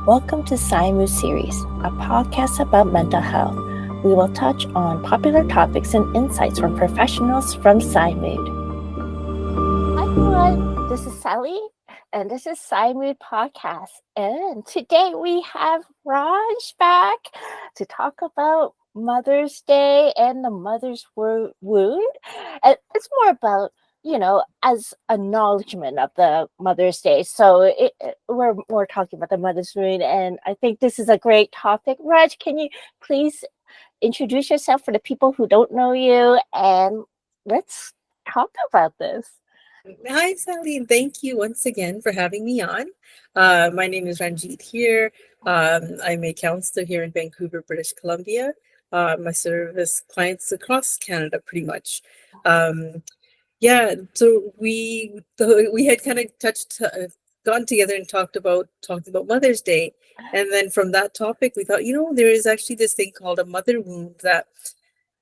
Welcome to PsyMood series, a podcast about mental health. We will touch on popular topics and insights from professionals from PsyMood. Hi everyone, this is Sally, and this is PsyMood Podcast. And today we have Ranj back to talk about Mother's Day and the mother's wound. And it's more about as acknowledgement of the Mother's Day. So we're more talking about the Mother's Moon, and I think this is a great topic. Raj, can you please introduce yourself for the people who don't know you, and let's talk about this. Hi, Sally, and thank you once again for having me on. My name is Ranj Heer. I'm a counselor here in Vancouver, British Columbia. I service clients across Canada pretty much. Um, yeah, so we had kind of gotten together and talked about Mother's Day, and then from that topic, we thought, there is actually this thing called a mother wound that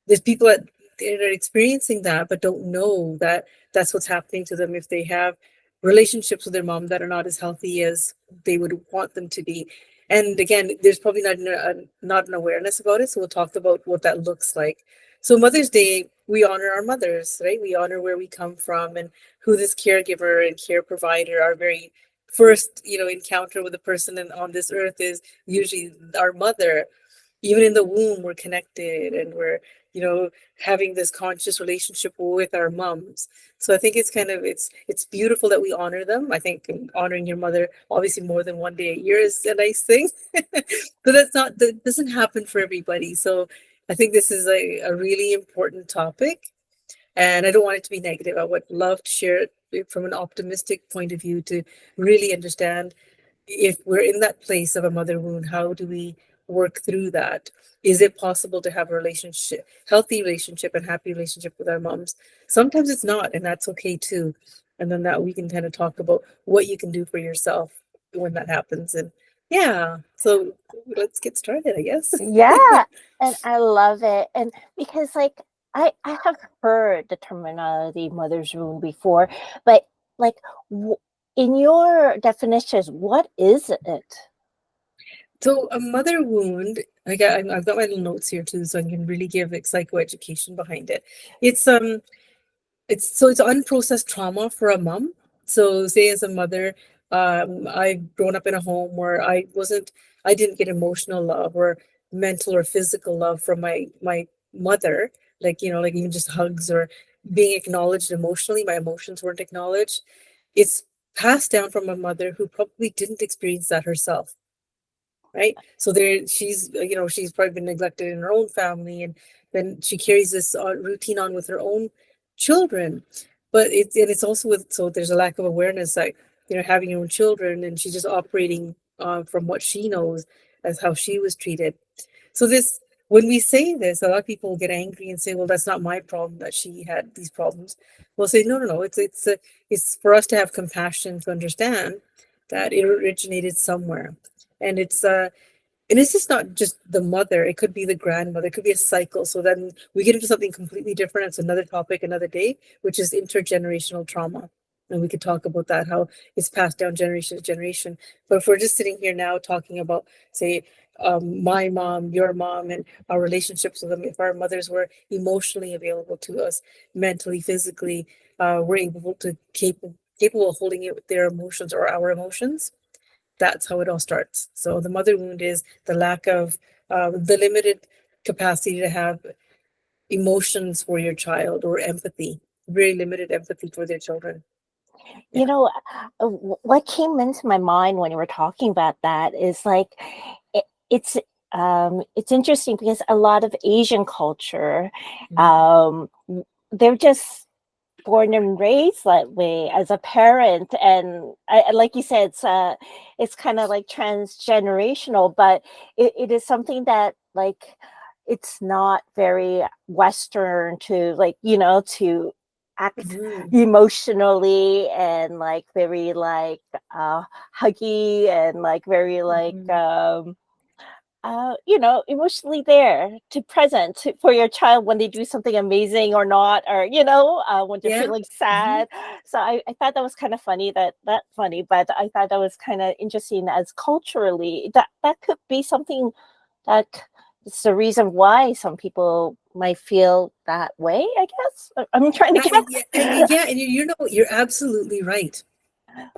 there's people that are experiencing that but don't know that that's what's happening to them if they have relationships with their mom that are not as healthy as they would want them to be. And again, there's probably not an awareness about it, so we'll talk about what that looks like. So Mother's Day, we honor our mothers, right? We honor where we come from and who this caregiver and care provider, our very first encounter with a person on this earth is usually our mother. Even in the womb, we're connected and we're you know having this conscious relationship with our moms. So I think it's beautiful that we honor them. I think honoring your mother obviously more than one day a year is a nice thing. But that doesn't happen for everybody. So I think this is a really important topic, and I don't want it to be negative. I would love to share it from an optimistic point of view to really understand if we're in that place of a mother wound, how do we work through that? Is it possible to have a relationship, healthy relationship and happy relationship with our moms? Sometimes it's not, and that's okay too. And then that we can kind of talk about what you can do for yourself when that happens. And yeah, so let's get started, I guess. Yeah, and I love it. And because I have heard the terminology mother's wound before, but like in your definitions, what is it? So a mother wound, I've got my little notes here too, so I can really give psychoeducation behind it. It's it's unprocessed trauma for a mom. So say as a mother, I've grown up in a home where I didn't get emotional love or mental or physical love from my mother, like even just hugs or being acknowledged emotionally. My emotions weren't acknowledged. It's passed down from a mother who probably didn't experience that herself, right? So she's probably been neglected in her own family, and then she carries this routine on with her own children. But it's also so there's a lack of awareness that having your own children, and she's just operating from what she knows as how she was treated. So this when we say this, a lot of people get angry and say, well, that's not my problem that she had these problems. We'll say, no, no, no, it's for us to have compassion, to understand that it originated somewhere. And it's just not just the mother, it could be the grandmother, it could be a cycle. So then we get into something completely different. It's another topic another day, which is intergenerational trauma. And we could talk about that, how it's passed down generation to generation. But if we're just sitting here now talking about, say, my mom, your mom, and our relationships with them, if our mothers were emotionally available to us, mentally, physically, we're capable of holding it with their emotions or our emotions. That's how it all starts. So the mother wound is the lack of the limited capacity to have emotions for your child or empathy, very limited empathy for their children. You Yeah. know, what came into my mind when you were talking about that is like it, it's it's interesting because a lot of Asian culture, Mhm. um, they're just born and raised that way as a parent, and like you said, it's kind of like transgenerational, but it is something that like it's not very Western to to act Mhm. emotionally and like very like huggy and like very like Mhm. emotionally there to present for your child when they do something amazing or not, or when they're Yeah. feeling Mhm. sad. So I thought that was kind of funny, that funny, but I thought that was kind of interesting as culturally that could be something that it's the reason why some people might feel that way. I guess I'm trying to Yeah, guess. yeah, and you're absolutely right.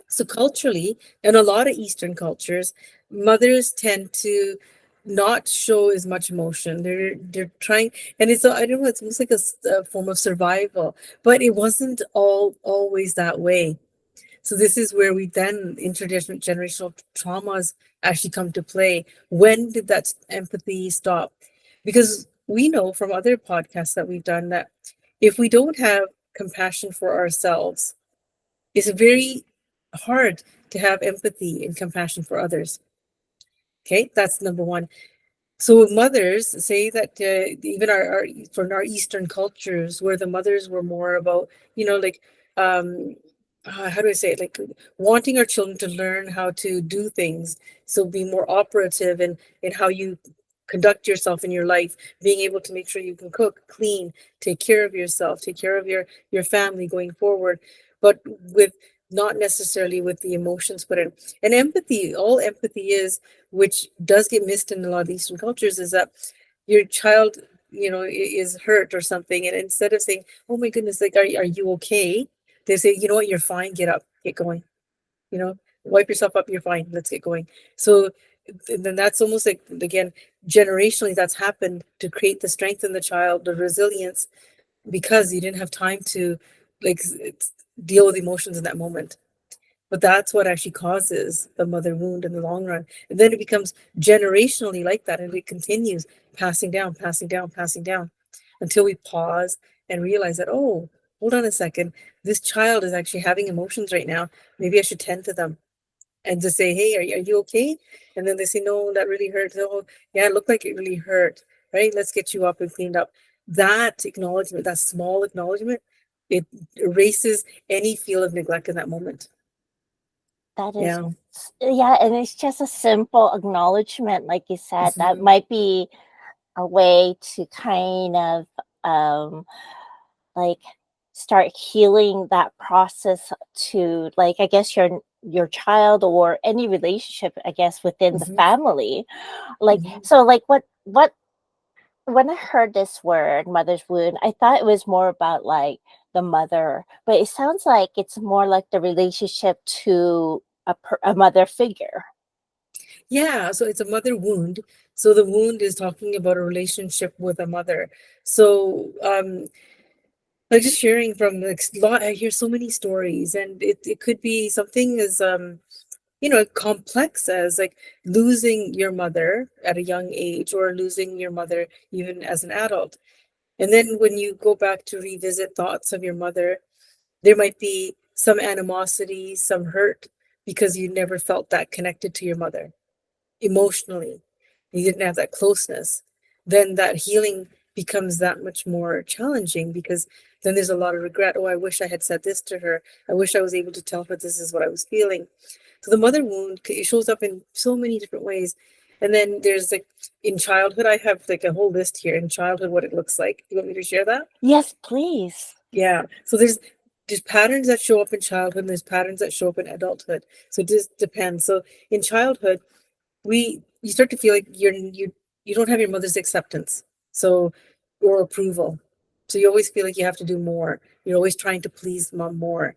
So culturally, in a lot of Eastern cultures, mothers tend to not show as much emotion. They're trying, and I don't know, it's almost like a form of survival. But it wasn't always that way. So this is where we then intergenerational traumas actually come to play. When did that empathy stop? Because we know from other podcasts that we've done that if we don't have compassion for ourselves, it's very hard to have empathy and compassion for others. Okay, that's number one. So mothers say that even our from our Eastern cultures, where the mothers were more about, like, um, how do I say it? Like wanting our children to learn how to do things, so be more operative in how you conduct yourself in your life, being able to make sure you can cook, clean, take care of yourself, take care of your family going forward, but with not necessarily with the emotions put in. And empathy, all empathy is, which does get missed in a lot of Eastern cultures, is that your child, is hurt or something, and instead of saying, "Oh my goodness, like, are you okay?" They say, "You know what? You're fine. Get up, get going. You know, wipe yourself up. You're fine. Let's get going." So then that's almost like, again, generationally, that's happened to create the strength in the child, the resilience, because you didn't have time to, like, deal with emotions in that moment. But that's what actually causes the mother wound in the long run. And then it becomes generationally like that, and it continues passing down, passing down, passing down until we pause and realize that, oh, hold on a second, this child is actually having emotions right now. Maybe I should tend to them and just say, hey, are you okay? And then they say, no, that really hurt. Oh, yeah, it looked like it really hurt, right? Let's get you up and cleaned up. That acknowledgement, that small acknowledgement, it erases any feel of neglect in that moment. That is, Yeah. yeah, and it's just a simple acknowledgement, like you said, that Mhm. might be a way to kind of like start healing that process to, like, I guess your child or any relationship, I guess, within the Mhm. family. Like, Mhm. so like what when I heard this word, mother's wound, I thought it was more about like the mother, but it sounds like it's more like the relationship to a mother figure. Yeah, so it's a mother wound. So the wound is talking about a relationship with a mother. So like just sharing from like lot, I hear so many stories, and it could be something as complex as like losing your mother at a young age, or losing your mother even as an adult. And then when you go back to revisit thoughts of your mother, there might be some animosity, some hurt, because you never felt that connected to your mother emotionally, you didn't have that closeness, then that healing becomes that much more challenging, because then there's a lot of regret. Oh, I wish I had said this to her. I wish I was able to tell her this is what I was feeling. So the mother wound, it shows up in so many different ways. And then there's like in childhood, I have like a whole list here in childhood, what it looks like. Do you want me to share that? Yes, please. Yeah. So there's patterns that show up in childhood, and there's patterns that show up in adulthood. So it just depends. So in childhood, we you start to feel like you don't have your mother's acceptance, so, or approval, so you always feel like you have to do more. You're always trying to please mom more,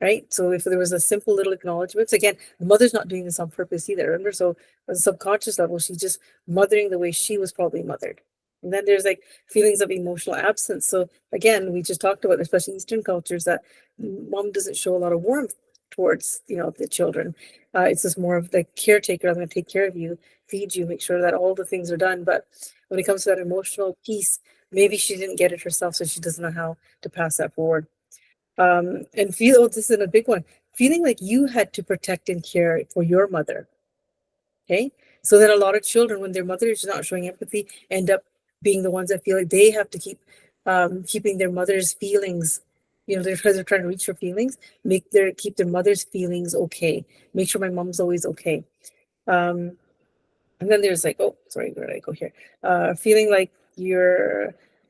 right? So if there was a simple little acknowledgments, again, the mother's not doing this on purpose either, remember? So on a subconscious level, she's just mothering the way she was probably mothered. And then there's like feelings of emotional absence. So again, we just talked about, especially Eastern cultures, that mom doesn't show a lot of warmth towards the children. It's just more of the caretaker. I'm going to take care of you, feed you, make sure that all the things are done. But when it comes to that emotional piece, maybe she didn't get it herself, so she doesn't know how to pass that forward. And feel, oh, this is a big one, feeling like you had to protect and care for your mother. Okay. So then a lot of children, when their mother is not showing empathy, end up being the ones that feel like they have to keep keeping their mother's feelings. They're trying to reach her feelings, keep their mother's feelings okay. Make sure my mom's always okay. Um, And then there's like, oh, sorry, where did I go here? Feeling like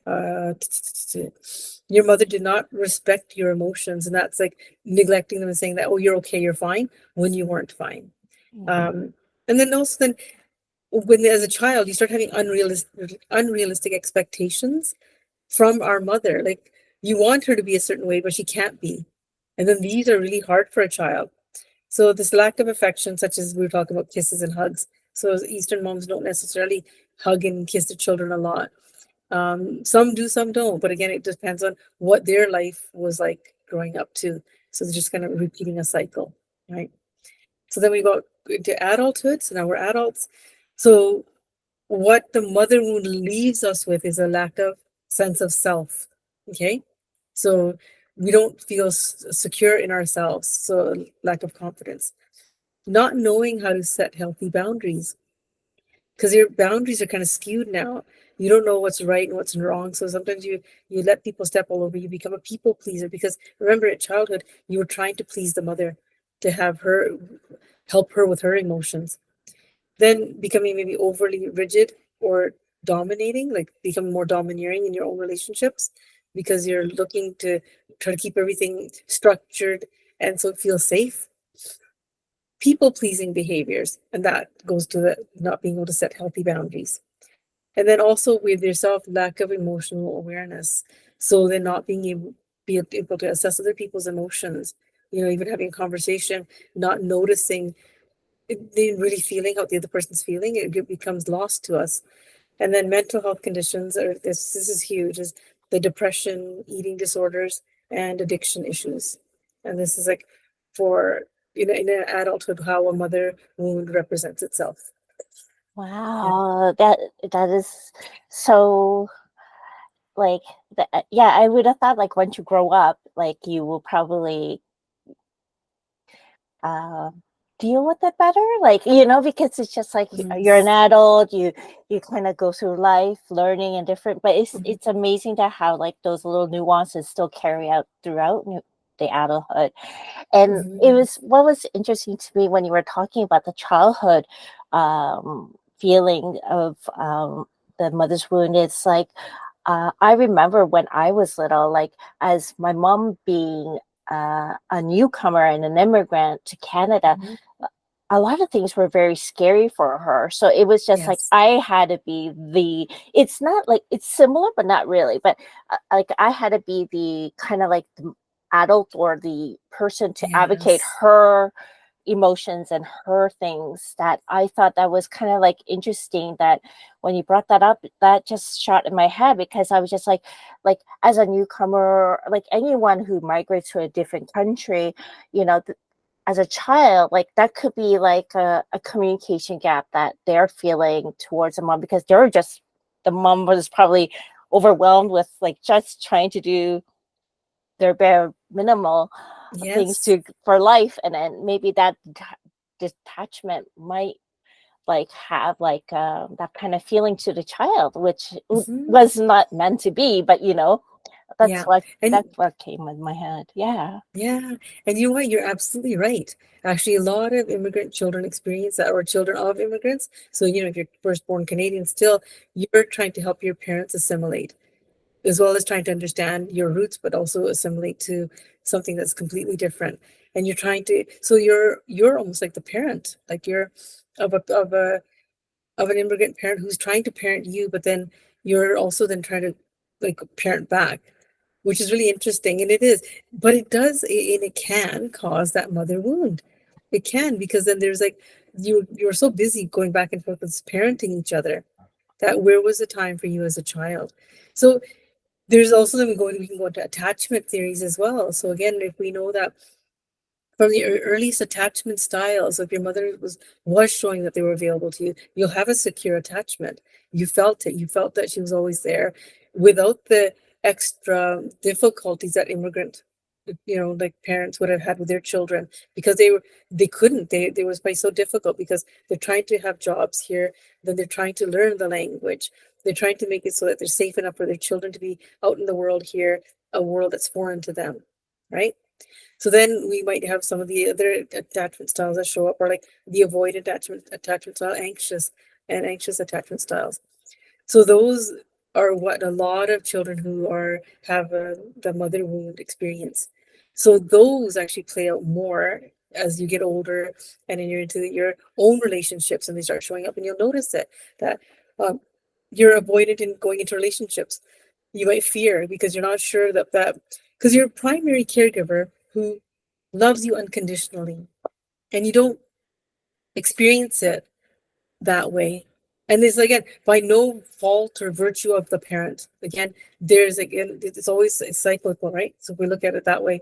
uh, your mother did not respect your emotions, and that's like neglecting them and saying that, oh, you're okay, you're fine, when you weren't fine. Mhm. Um, and then also then when as a child you start having unrealistic expectations from our mother. Like you want her to be a certain way, but she can't be. And then these are really hard for a child. So this lack of affection, such as we were talking about kisses and hugs. So Eastern moms don't necessarily hug and kiss their children a lot. Some do, some don't. But again, it depends on what their life was like growing up too. So they're just kind of repeating a cycle, right? So then we go into adulthood. So now we're adults. So what the mother wound leaves us with is a lack of sense of self. Okay. So we don't feel secure in ourselves. So lack of confidence, not knowing how to set healthy boundaries because your boundaries are kind of skewed now. You don't know what's right and what's wrong. So sometimes you let people step all over you, become a people pleaser because remember at childhood you were trying to please the mother to have her help her with her emotions, then becoming maybe overly rigid or dominating, like becoming more domineering in your own relationships because you're looking to try to keep everything structured and so it feels safe. People pleasing behaviors, and that goes to the not being able to set healthy boundaries. And then also with yourself, lack of emotional awareness. So then not be able to assess other people's emotions, even having a conversation, not noticing really feeling how the other person's feeling, it becomes lost to us. And then mental health conditions are this is huge, is the depression, eating disorders, and addiction issues. And this is like for in adulthood how a mother wound represents itself. Yeah. Wow, that is so like yeah, I would have thought like once you grow up, like you will probably uh, deal with it better, like because it's just like Mhm. you're an adult, you kind of go through life learning and different, but it's Mhm. it's amazing to how like those little nuances still carry out throughout the adulthood. And it Mhm. was what was interesting to me when you were talking about the childhood feeling of the mother's wound. It's like I remember when I was little, like as my mom being a newcomer and an immigrant to Canada, Mhm. a lot of things were very scary for her. So it was just like Yes. I had to be it's not like it's similar, but not really. But like I had to be the kind of like the adult or the person to advocate Yes. her emotions and her things. That I thought that was kind of like interesting that when you brought that up, that just shot in my head because I was just like as a newcomer, like anyone who migrates to a different country, you know, as a child, like that could be like a communication gap that they're feeling towards a mom because the mom was probably overwhelmed with like just trying to do their bare minimal things Yes. to for life, and then maybe that detachment might like have like that kind of feeling to the child, which Mhm. was not meant to be, but that's Yeah. what And that's what came in my head. Yeah. yeah, and you know what? You're absolutely right. Actually, a lot of immigrant children experience that, or children of immigrants. So, if you're firstborn Canadian, still, you're trying to help your parents assimilate, as well as trying to understand your roots, but also assimilate to something that's completely different. And you're trying to, so you're almost like the parent, like you're of an immigrant parent who's trying to parent you, but then you're also then trying to like parent back, which is really interesting. And it is, but it does, and it can cause that mother wound. It can, because then there's like, you're so busy going back and forth with parenting each other that where was the time for you as a child? So there's also then we can go into attachment theories as well. So again, if we know that from the earliest attachment styles, if your mother was showing that they were available to you, you'll have a secure attachment. You felt it. You felt that she was always there without the extra difficulties that immigrant like parents would have had with their children, because they couldn't, they was by so difficult because they're trying to have jobs here, then they're trying to learn the language, they're trying to make it so that they're safe enough for their children to be out in the world here, a world that's foreign to them, right? So then we might have some of the other attachment styles that show up, or like the avoid attachment style, anxious. and anxious attachment styles. So those are what a lot of children who have the mother wound experience. So those actually play out more as you get older and then you're into your own relationships and they start showing up, and you'll notice it that um, you're avoidant in going into relationships. You might fear because you're not sure that because your primary caregiver who loves you unconditionally and you don't experience it that way. And it's again by no fault or virtue of the parent. Again, there's again it's always cyclical, right? So if we look at it that way.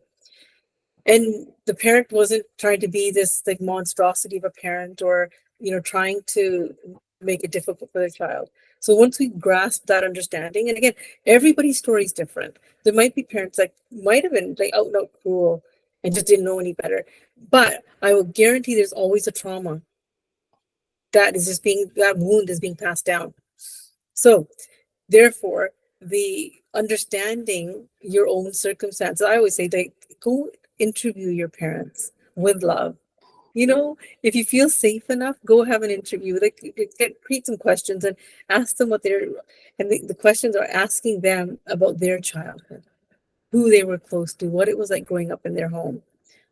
And the parent wasn't trying to be this like monstrosity of a parent or trying to make it difficult for the child. So once we grasp that understanding, and again, everybody's story is different. There might be parents that might have been like out and out cruel and just didn't know any better. But I will guarantee there's always a trauma that wound is being passed down. So therefore, the understanding your own circumstances, I always say that go interview your parents with love. If you feel safe enough, go have an interview. Like create some questions and ask them and the questions are asking them about their childhood, who they were close to, what it was like growing up in their home.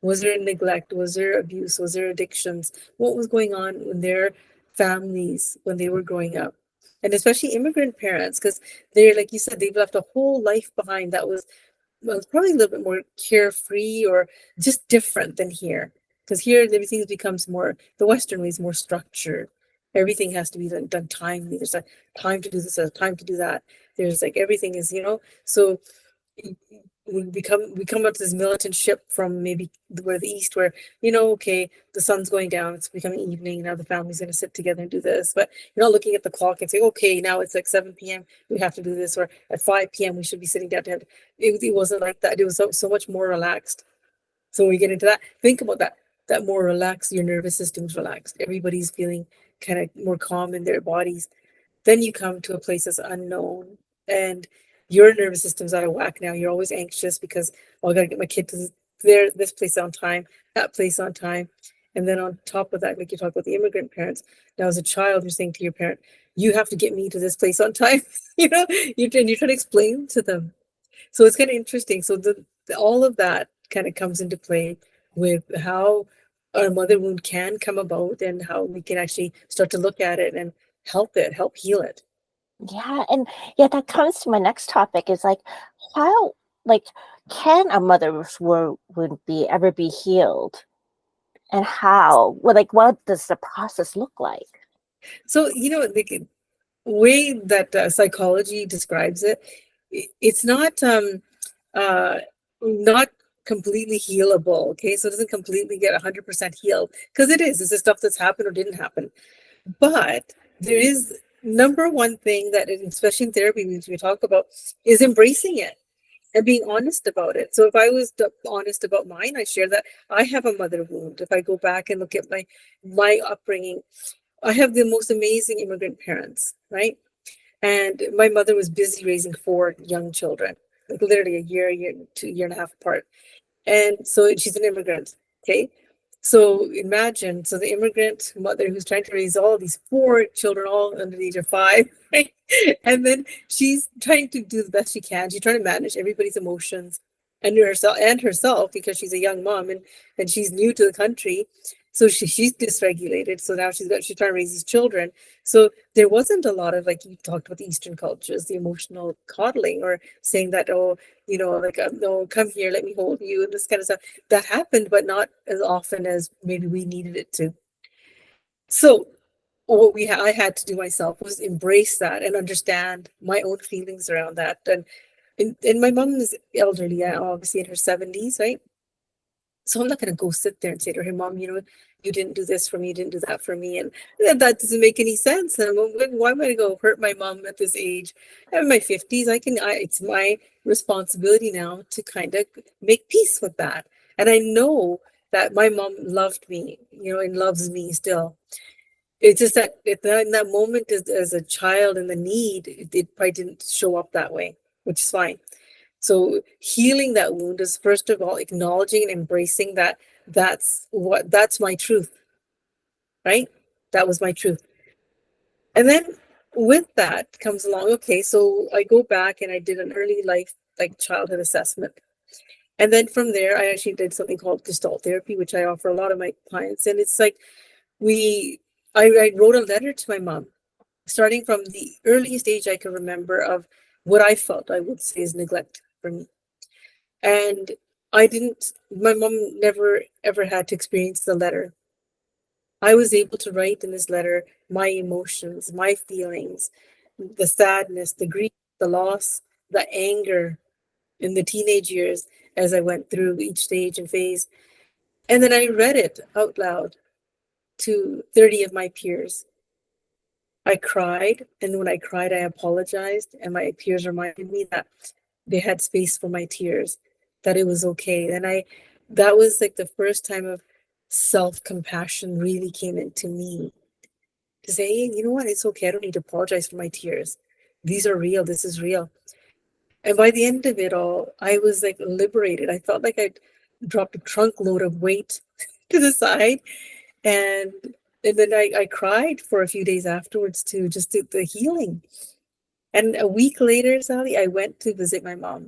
Was there neglect? Was there abuse? Was there addictions? What was going on in their families when they were growing up? And especially immigrant parents, because they're, like you said, they've left a whole life behind that was, well, probably a little bit more carefree or just different than here. Because here, everything becomes more, the Western way is more structured. Everything has to be done timely. There's a time to do this, a time to do that. There's like everything is, so we come up to this militant ship from maybe where the east where okay, the sun's going down, it's becoming evening, now the family's going to sit together and do this, but you're not looking at the clock and say, okay, now it's like 7 p.m, we have to do this, or at 5 p.m we should be sitting down to have it wasn't like that. It was so much more relaxed. So when we get into that, think about that more relaxed, your nervous system's relaxed, everybody's feeling kind of more calm in their bodies. Then you come to a place that's unknown and your nervous system's out of whack now. You're always anxious because, oh, I got to get my kid to this place on time, that place on time. And then on top of that, like you talk about the immigrant parents, now as a child, you're saying to your parent, you have to get me to this place on time. You're trying to explain to them. So it's kind of interesting. So all of that kind of comes into play with how our mother wound can come about and how we can actually start to look at it and help heal it. Yeah, and yeah, that comes to my next topic is like how like can a mother's wound ever be healed? And how? Well, like what does the process look like? So, the way that psychology describes it, it's not completely healable. Okay, so it doesn't completely get 100% healed because it's the stuff that's happened or didn't happen. But there is number one thing that, especially in therapy, we talk about is embracing it and being honest about it. So if I was honest about mine, I share that I have a mother wound. If I go back and look at my upbringing, I have the most amazing immigrant parents, right? And my mother was busy raising 4 young children, like literally a year, 2 year and a half apart. And so she's an immigrant. Okay. So imagine, so the immigrant mother who's trying to raise all these 4 children, all under the age of 5, right? And then she's trying to do the best she can. She's trying to manage everybody's emotions and herself because she's a young mom and she's new to the country. So she's dysregulated. So now she's trying to raise these children. So there wasn't a lot of, like you talked about, the Eastern cultures, the emotional coddling or saying that, oh, like, no, come here, let me hold you, and this kind of stuff. That happened, but not as often as maybe we needed it to. So what I had to do myself was embrace that and understand my own feelings around that. And my mom is elderly, obviously in her 70s, right? So I'm not going to go sit there and say to her, hey, mom, you didn't do this for me, you didn't do that for me. And that doesn't make any sense. And why am I going to go hurt my mom at this age? I'm in my 50s. It's my responsibility now to kind of make peace with that. And I know that my mom loved me, and loves me still. It's just that in that moment as a child and the need, it probably didn't show up that way, which is fine. So healing that wound is first of all acknowledging and embracing that that's my truth, right? That was my truth. And then with that comes along, okay, so I go back and I did an early life, like childhood assessment. And then from there, I actually did something called Gestalt therapy, which I offer a lot of my clients. And it's like we, I wrote a letter to my mom, starting from the earliest age I can remember of what I felt I would say is neglect for me. And my mom never ever had to experience the letter. I was able to write in this letter my emotions, my feelings, the sadness, the grief, the loss, the anger in the teenage years as I went through each stage and phase. And then I read it out loud to 30 of my peers. I cried, and when I cried, I apologized, and my peers reminded me that they had space for my tears, that it was okay. And that was like the first time of self-compassion really came into me to say, hey, you know what? It's okay. I don't need to apologize for my tears. These are real. This is real. And by the end of it all, I was like liberated. I felt like I'd dropped a trunk load of weight to the side. And and then I cried for a few days afterwards too, just the healing. And a week later, Sally, I went to visit my mom.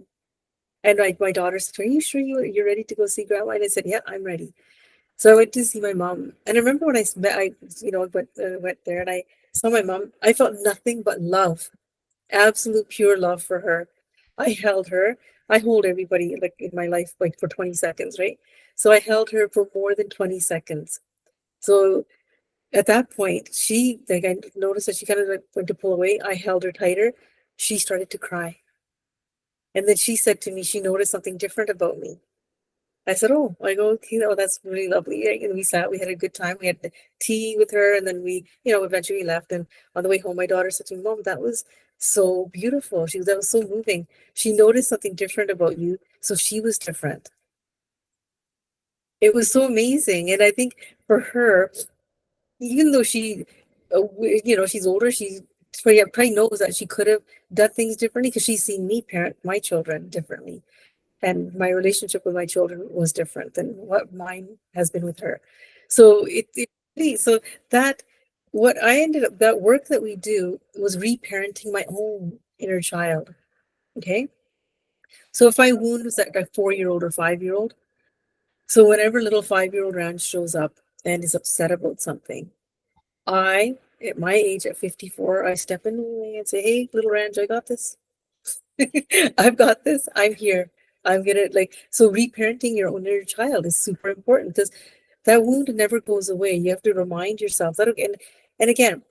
And my daughter said, are you sure you're ready to go see grandma? And I said, yeah, I'm ready. So I went to see my mom. And I remember when went there and I saw my mom, I felt nothing but love, absolute pure love for her. I held her. I hold everybody like in my life like for 20 seconds, right? So I held her for more than 20 seconds. So at that point, I noticed that she kind of like went to pull away. I held her tighter. She started to cry. And then she said to me, she noticed something different about me. I said, oh, I go, okay, oh, that's really lovely. And we sat, we had a good time. We had the tea with her. And then eventually we left. And on the way home, my daughter said to me, Mom, that was so beautiful. That was so moving. She noticed something different about you. So she was different. It was so amazing. And I think for her, even though she's older, she probably knows that she could have done things differently because she's seen me parent my children differently. And my relationship with my children was different than what mine has been with her. So so that what I ended up that work that we do was reparenting my own inner child. Okay. So if my wound was like a 4-year-old or 5-year-old, so whenever little 5-year-old Ranch shows up and is upset about something, at my age, at 54, I step in and say, hey, little Ranch, I got this. I've got this. I'm here. I'm gonna so reparenting your own inner child is super important because that wound never goes away. You have to remind yourself that and again,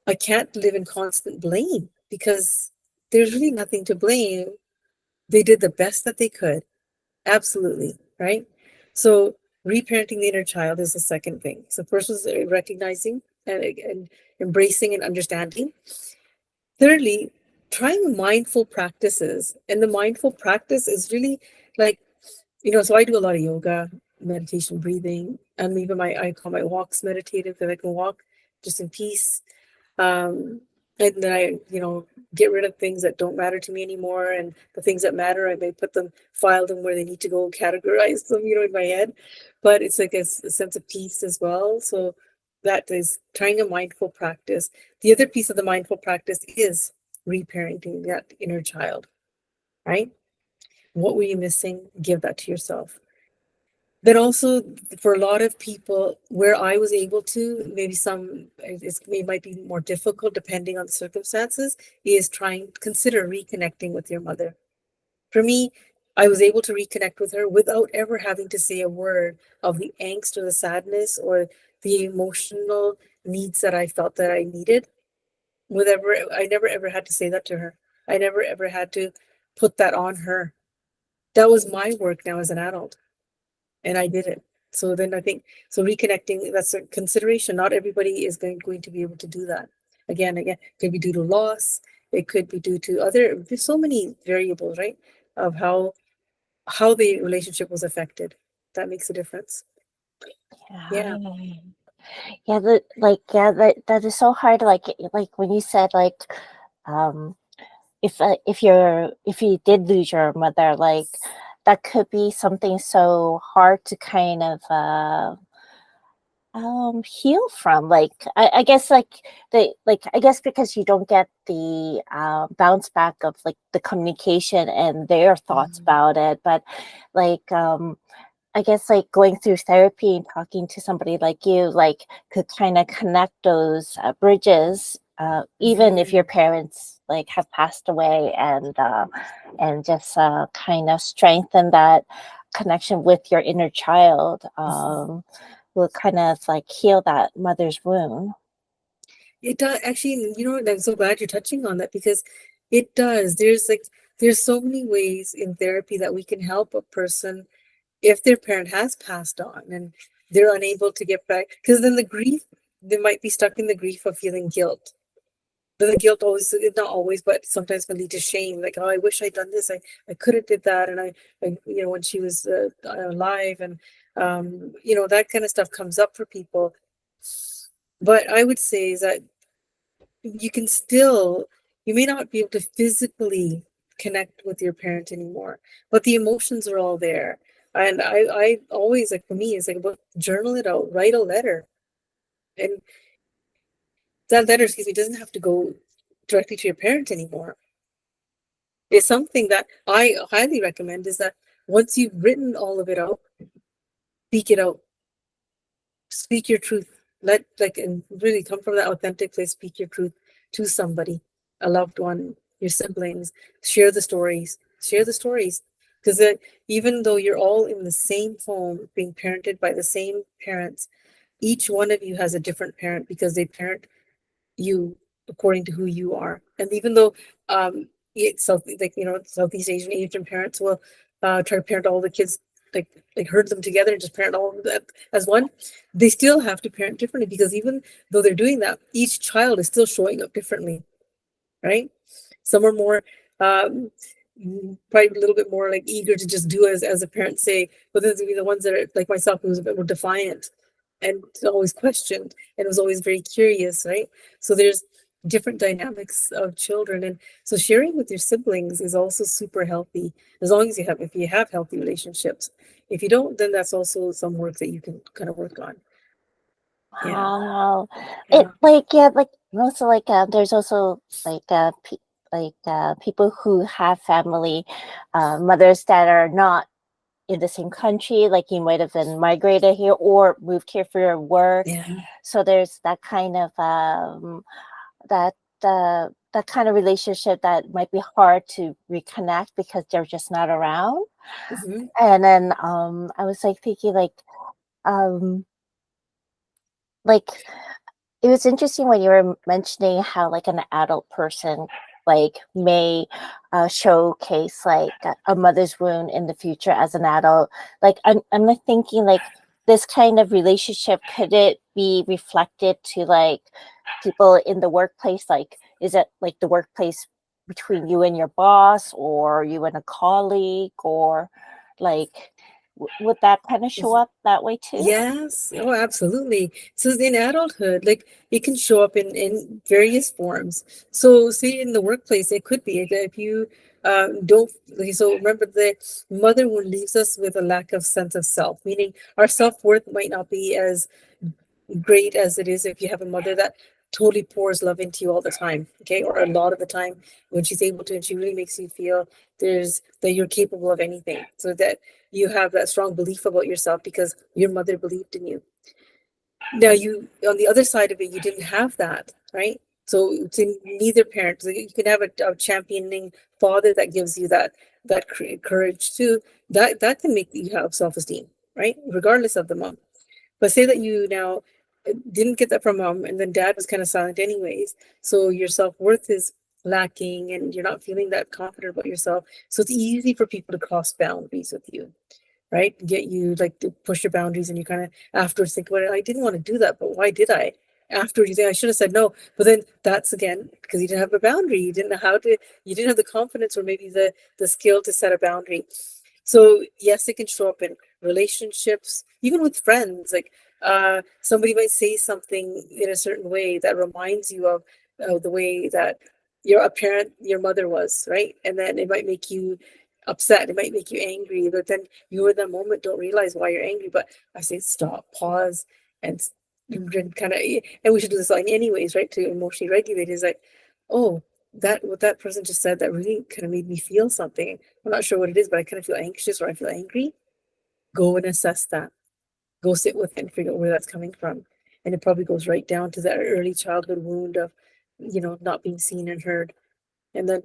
I can't live in constant blame because there's really nothing to blame. They did the best that they could. Absolutely, right? So reparenting the inner child is the second thing. So first was recognizing and embracing and understanding. Thirdly, trying mindful practices. And the mindful practice is really like, so I do a lot of yoga, meditation, breathing, and even I call my walks meditative because I can walk just in peace. And then get rid of things that don't matter to me anymore. And the things that matter, I may file them where they need to go, categorize them, in my head. But it's like a sense of peace as well. So that is trying a mindful practice. The other piece of the mindful practice is reparenting that inner child, right? What were you missing? Give that to yourself. Then also for a lot of people where I was able to, maybe it might be more difficult depending on the circumstances, is consider reconnecting with your mother. For me, I was able to reconnect with her without ever having to say a word of the angst or the sadness or the emotional needs that I felt that I needed. I never ever had to say that to her. I never ever had to put that on her. That was my work now as an adult, and I did it. So then I think reconnecting, that's a consideration. Not everybody is going to be able to do that. Again, it could be due to loss. It could be due to there's so many variables, right? Of how the relationship was affected. That makes a difference. Yeah. Yeah, that is so hard. Like when you said um, if you did lose your mother, like that could be something so hard to kind of heal from? Like, I guess like I guess because you don't get the bounce back of like the communication and their thoughts about it, but like I guess like going through therapy and talking to somebody like you, like could kind of connect those bridges, even if your parents like have passed away, and just kind of strengthen that connection with your inner child. Will kind of like heal that mother's wound. It does actually, you know what? I'm so glad you're touching on that because it does. There's so many ways in therapy that we can help a person if their parent has passed on and they're unable to get back. Because then the grief, they might be stuck in the grief of feeling guilt. But the guilt always, not always, but sometimes can lead to shame. Like, oh, I wish I'd done this. I could have did that, and when she was alive, and that kind of stuff comes up for people. But I would say is that you can still, you may not be able to physically connect with your parent anymore, but the emotions are all there. And I always, like, for me, it's like, about journal it out, write a letter. And that letter, excuse me, doesn't have to go directly to your parent anymore. It's something that I highly recommend is that once you've written all of it out, speak it out. Speak your truth. And really come from that authentic place, speak your truth to somebody, a loved one, your siblings. Share the stories. Share the stories. Because even though you're all in the same home, being parented by the same parents, each one of you has a different parent because they parent you according to who you are. And even though Southeast Asian parents will try to parent all the kids, like herd them together and just parent all of that as one, they still have to parent differently because even though they're doing that, each child is still showing up differently, right? Some are more probably a little bit more like eager to just do as a parent say, but then there's be the ones that are like myself, who's a bit more defiant and always questioned and was always very curious, right? So there's different dynamics of children, and so sharing with your siblings is also super healthy as long as if you have healthy relationships. If you don't, then that's also some work that you can kind of work on. Yeah. Wow. It Yeah. like yeah, like also like there's also like people who have family mothers that are not in the same country, like you might have been migrated here or moved here for your work. Yeah. So there's that kind of that that kind of relationship that might be hard to reconnect because they're just not around. Mm-hmm. And then I was like thinking um like it was interesting when you were mentioning how like an adult person like may showcase like a mother's wound in the future as an adult. Like I'm like thinking like this kind of relationship, could it be reflected to like people in the workplace? Like is it like the workplace between you and your boss or you and a colleague, or like would that kind of show up that way too? Yes. Oh, absolutely. So in adulthood, like it can show up in various forms. So say in the workplace, it could be if you don't, like, so remember the mother wound leaves us with a lack of sense of self, meaning our self-worth might not be as great as it is if you have a mother that totally pours love into you all the time, okay, or a lot of the time when she's able to, and she really makes you feel that you're capable of anything, so that you have that strong belief about yourself because your mother believed in you. Now you, on the other side of it, you didn't have that, right? So to neither parent, so you can have a championing father that gives you that courage too. That can make you have self-esteem, right, regardless of the mom. But say that you now didn't get that from mom, and then dad was kind of silent anyways. So your self worth is lacking, and you're not feeling that confident about yourself. So it's easy for people to cross boundaries with you, right? Get you like to push your boundaries, and you kind of afterwards think, well, I didn't want to do that, but why did I? Afterwards, you think I should have said no, but then that's again because you didn't have a boundary. You didn't know how to. You didn't have the confidence or maybe the skill to set a boundary. So yes, it can show up in relationships, even with friends. Like somebody might say something in a certain way that reminds you of the way that your mother was, right? And then it might make you upset. It might make you angry, but then you in that moment don't realize why you're angry. But I say stop, pause, and kind of, and we should do this like anyways, right? To emotionally regulate is like, oh, that what that person just said that really kind of made me feel something. I'm not sure what it is, but I kind of feel anxious or I feel angry. Go and assess that. Go sit with it and figure out where that's coming from. And it probably goes right down to that early childhood wound of, not being seen and heard. And then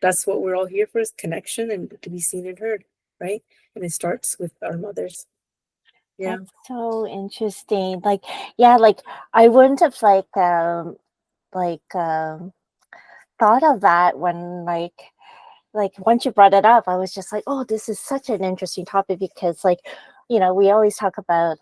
that's what we're all here for, is connection and to be seen and heard, right? And it starts with our mothers. Yeah. That's so interesting. Like, yeah, like I wouldn't have like thought of that when like once you brought it up, I was just like, oh, this is such an interesting topic because like, we always talk about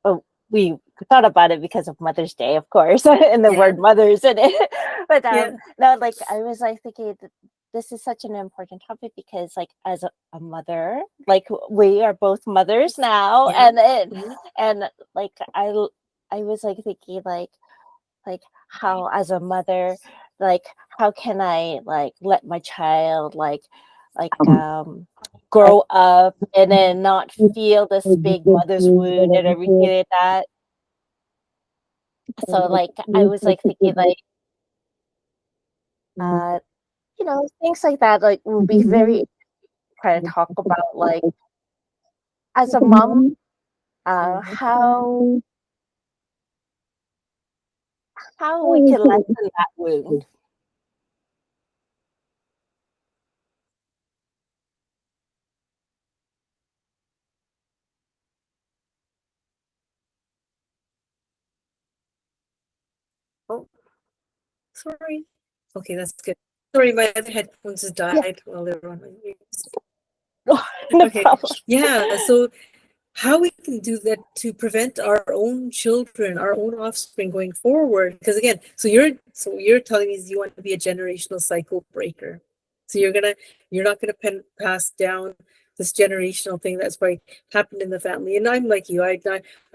oh, we thought about it because of Mother's Day, of course, and the Yeah. word mothers in it. But Yeah. no, like I was like thinking that this is such an important topic because like as a mother, like we are both mothers now, Yeah. and and like I was like thinking like how as a mother, like how can I like let my child grow up and then not feel this big mother's wound and everything like that. So like I was like thinking like uh things like that like would be very trying to talk about like as a mom uh how how we can lessen that wound. Oh, sorry. Okay, that's good. Sorry, my other headphones just Yeah. died while they were on my ears. No Okay, problem. yeah. So how we can do that to prevent our own children, our own offspring going forward? Because again, so you're telling me you want to be a generational cycle breaker. So you're not gonna pass down this generational thing that's probably happened in the family. And I'm like you, I'm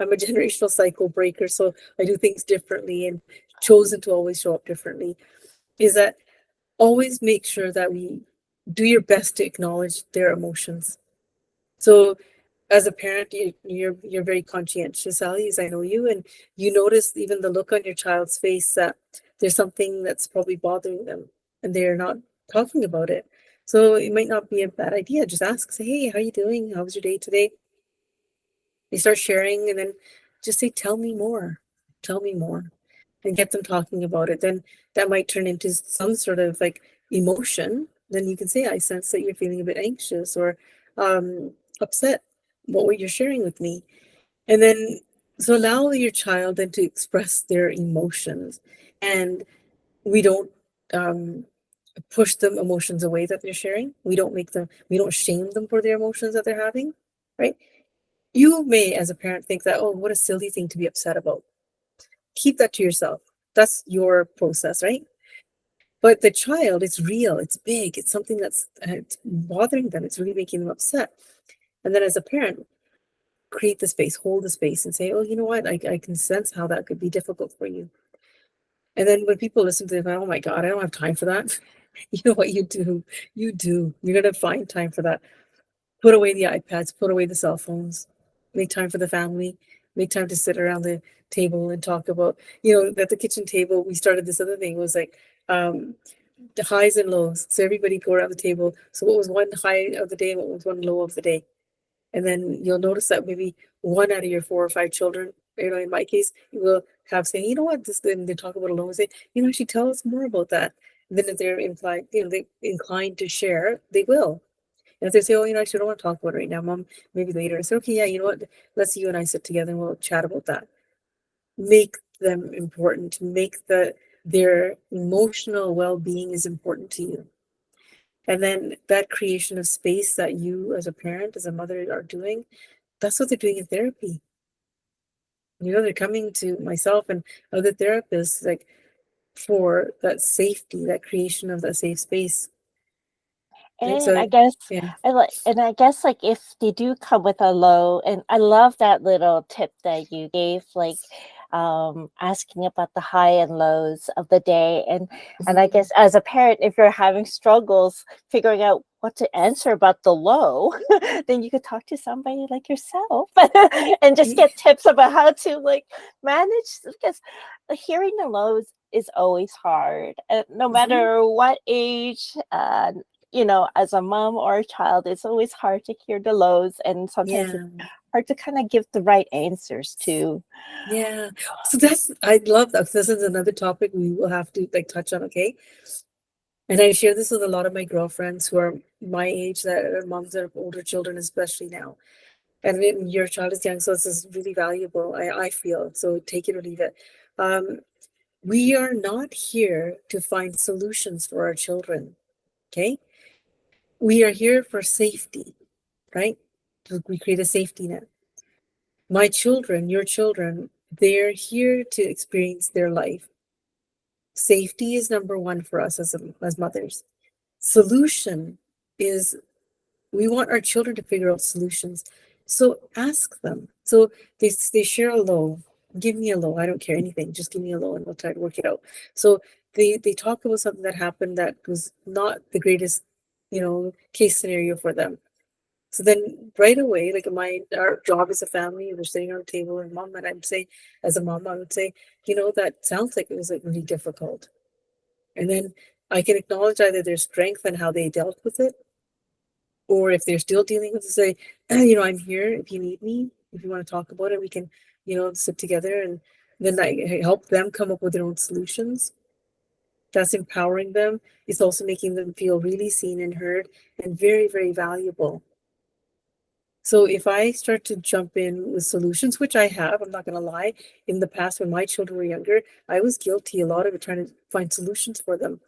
a generational cycle breaker, so I do things differently and chosen to always show up differently. Is that always make sure that we do your best to acknowledge their emotions. So as a parent, you're very conscientious, Sally, as I know you, and you notice even the look on your child's face that there's something that's probably bothering them and they're not talking about it. So it might not be a bad idea. Just ask, say, hey, how you doing? How was your day today? They start sharing and then just say, tell me more. Tell me more. And get them talking about it. Then that might turn into some sort of like emotion. Then you can say, I sense that you're feeling a bit anxious or upset. What were you sharing with me? And then so allow your child then to express their emotions. And we don't um, push them emotions away that they're sharing. We don't shame them for their emotions that they're having, right? You may, as a parent, think that, oh, what a silly thing to be upset about. Keep that to yourself. That's your process, right? But the child, it's real, it's big, it's something that's it's bothering them, it's really making them upset. And then as a parent, create the space, hold the space, and say, oh, you know what? I can sense how that could be difficult for you. And then when people listen to them, oh my God, I don't have time for that. You know what you do? You do. You're going to find time for that. Put away the iPads, put away the cell phones, make time for the family, make time to sit around the table and talk about, at the kitchen table, we started this other thing was like the highs and lows. So everybody go around the table. So what was one high of the day and what was one low of the day? And then you'll notice that maybe one out of your 4 or 5 children, in my case, you will have saying, you know what, this then they talk about alone and say, actually tell us more about that. And then if they're implied, they inclined to share, they will. And if they say, oh, actually, I don't want to talk about it right now, mom, maybe later. I say, okay, yeah, you know what? Let's you and I sit together and we'll chat about that. Make them important. Make their emotional well-being is important to you. And then that creation of space that you as a parent, as a mother are doing, that's what they're doing in therapy. They're coming to myself and other therapists like for that safety, that creation of that safe space. Right? And So I guess yeah. like if they do come with a low, and I love that little tip that you gave, like asking about the high and lows of the day. And I Mhm. guess as a parent, if you're having struggles figuring out what to answer about the low, then you could talk to somebody like yourself and just get tips about how to like manage, because hearing the lows is always hard, no Mhm. matter what age. As a mom or a child, it's always hard to hear the lows, and sometimes it's Yeah. hard to kind of give the right answers to. Yeah. So I love that. This is another topic we will have to like touch on, okay? And I share this with a lot of my girlfriends who are my age, that are moms that have older children, especially now. And your child is young, so this is really valuable, I feel. So take it or leave it. Um, we are not here to find solutions for our children, okay? We are here for safety, right? We create a safety net. My children, your children, they're here to experience their life. Safety is number one for us as mothers. Solution is, we want our children to figure out solutions. So ask them. So they share a low. Give me a low. I don't care anything. Just give me a low and we'll try to work it out. So they talk about something that happened that was not the greatest, case scenario for them. So then right away, like our job as a family, we're sitting on a table and mom, and I'd say, as a mom, I would say, that sounds like it was like really difficult. And then I can acknowledge either their strength and how they dealt with it, or if they're still dealing with it, say, I'm here if you need me, if you want to talk about it, we can, sit together, and then I help them come up with their own solutions. That's empowering them. It's also making them feel really seen and heard and very, very valuable. So if I start to jump in with solutions, which I have, I'm not going to lie, in the past when my children were younger, I was guilty a lot of it, trying to find solutions for them.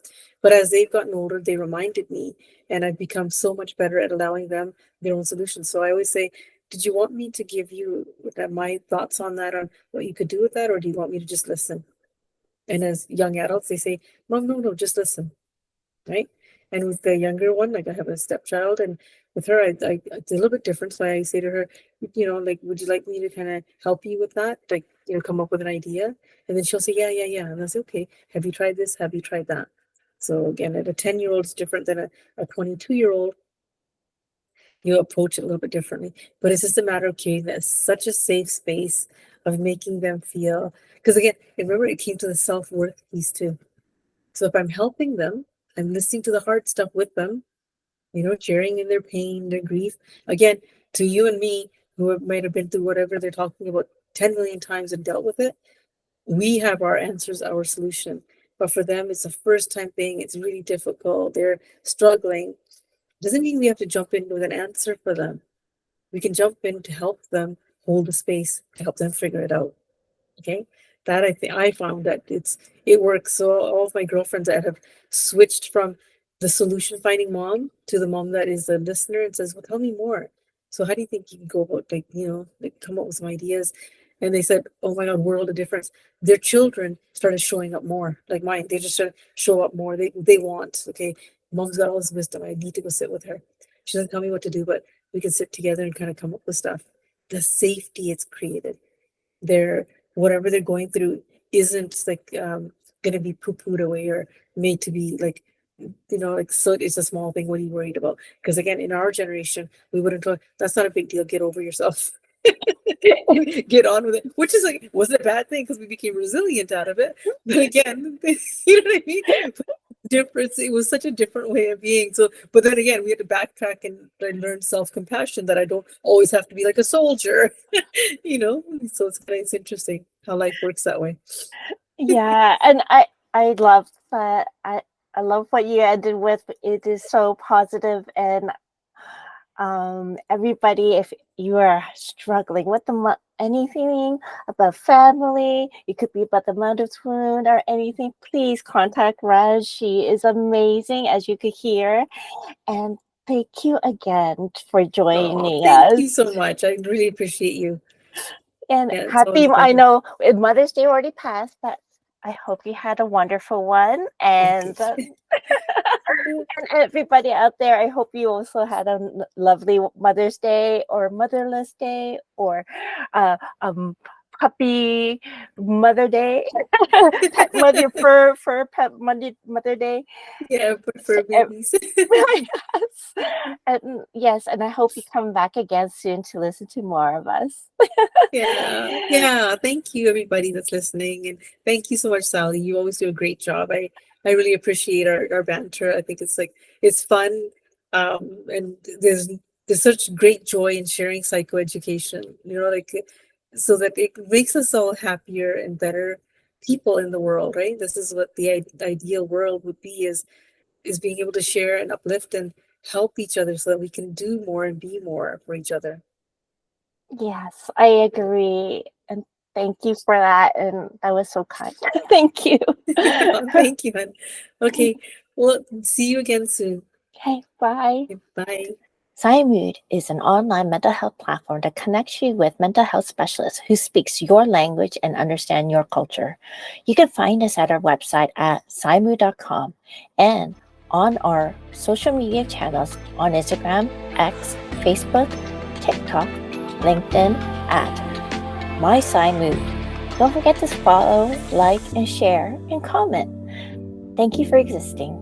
But as they've gotten older, they reminded me, and I've become so much better at allowing them their own solutions. So I always say, did you want me to give you my thoughts on that, on what you could do with that, or do you want me to just listen? And as young adults, they say, Mom, no, no, just listen, right? And with the younger one, like I have a stepchild, and with her, it's a little bit different. So I say to her, like, would you like me to kind of help you with that? Like, come up with an idea. And then she'll say, yeah, yeah, yeah. And I say, okay, have you tried this? Have you tried that? So again, at a 10-year-old, it's different than a 22-year-old. You approach it a little bit differently. But it's just a matter of creating that such a safe space of making them feel, because again, remember, it came to the self-worth piece too. So if I'm helping them, I'm listening to the hard stuff with them, sharing in their pain, their grief. Again, to you and me, who might have been through whatever they're talking about 10 million times and dealt with it, we have our answers, our solution. But for them, it's a first time thing. It's really difficult. They're struggling. Doesn't mean we have to jump in with an answer for them. We can jump in to help them hold the space, to help them figure it out. Okay. That I think I found that it works. So all of my girlfriends that have switched from the solution finding mom to the mom that is a listener and says, well, tell me more. So how do you think you can go about, like, like, come up with some ideas? And they said, oh my God, world of difference. Their children started showing up more, like mine. They just started show up more. They want, okay, mom's got all this wisdom. I need to go sit with her. She doesn't tell me what to do, but we can sit together and kind of come up with stuff. The safety it's created, their whatever they're going through isn't like going to be poo-pooed away or made to be like, like, so it's a small thing, what are you worried about? Because again, in our generation, we wouldn't go, that's not a big deal, get over yourself. Get on with it, which is like, wasn't a bad thing because we became resilient out of it. But again, you know what I mean? Difference, it was such a different way of being. So, but then again, we had to backtrack and learn self-compassion, that I don't always have to be like a soldier. So it's interesting how life works that way. Yeah, and I love that. I love what you ended with. It is so positive, and everybody, if you are struggling with anything about family, it could be about the mother's wound or anything, please contact Raj. She is amazing, as you could hear. And thank you again for Oh, joining thank you us. so much. I really appreciate you. And Yeah, it's always happy, a I pleasure. know Mother's Day already passed, but I hope you had a wonderful one. Okay. And everybody out there, I hope you also had a lovely Mother's Day or Motherless Day or uh, um, puppy Mother Day, pet mother for pet Mother Day. Yeah, So, prefer babies. yes. Yes, and I hope you come back again soon to listen to more of us. Yeah, yeah. Thank you, everybody that's listening, and thank you so much, Sally. You always do a great job. I really appreciate our banter. I think it's like it's fun, and there's such great joy in sharing psychoeducation. You know, like so that it makes us all happier and better people in the world, right? This is what the ideal world would be is being able to share and uplift and help each other so that we can do more and be more for each other. Yes, I agree. And thank you for that. And that was so kind. Thank you. Thank you, hon. Okay, well, see you again soon. Okay, bye. Okay, bye. PsyMood is an online mental health platform that connects you with mental health specialists who speaks your language and understand your culture. You can find us at our website at psymood.com and on our social media channels on Instagram, X, Facebook, TikTok, LinkedIn at PsyMood. Don't forget to follow, like, and share, and comment. Thank you for existing.